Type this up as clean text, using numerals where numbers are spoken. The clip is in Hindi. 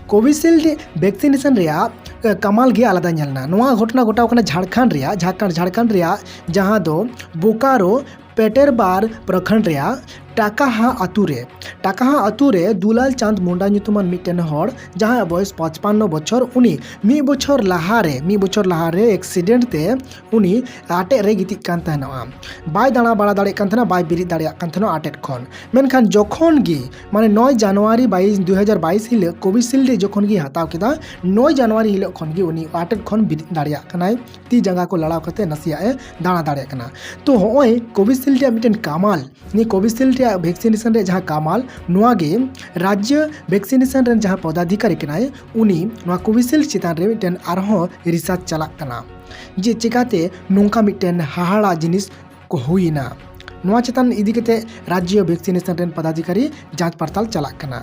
कोविशील्ड वैक्सीनेशन रेया कमाल गे आलादा झेलना। नोआ घटना घटाव कना झारखंड रेया जहां दो बोकारो पेटेरबार प्रखंड रेया टाकाहा आतु रे दुलाल चांद मुंडा ᱧᱩᱛᱩᱢᱟᱱ मिट्टन हर जहां बयस 55 बछर उनी मिद बछर लहारे एक्सीडेंट ते उनी आटे रे गितिक कान तहनोआ बाय दाणा बाड़ा दाड़े कान तहना बाय बिरिद दाड़े कान तहना आटेट खन मेनखान जखन गी माने 9 जनवरी 2022 हिल कोविशील्ड जखन गी हताव केदा 9 जनवरी हिल खन गी उनी आटेट खन बिरिद दाड़िया कनाय ती जंगा को लड़ाव कते नसिया ए दाणा दाड़े कना। तो होय कोविशील्ड मिट्टन कामाल नि कोविशील्ड वैक्सीनेशन रे जहां कामाल नोआ गे राज्य वैक्सीनेशन रे जहां पदाधिकारी कनाय उनी नोआ कोविशील्ड चितान रे मिट्टन आरहो रिसर्च चलाक कना जे चिकाते नोंका मिट्टन हाहाड़ा जिनिस को हुईना। नोआ चितान इदी कते राज्य वैक्सीनेशन रे पदाधिकारी जांच पड़ताल चलाक कना।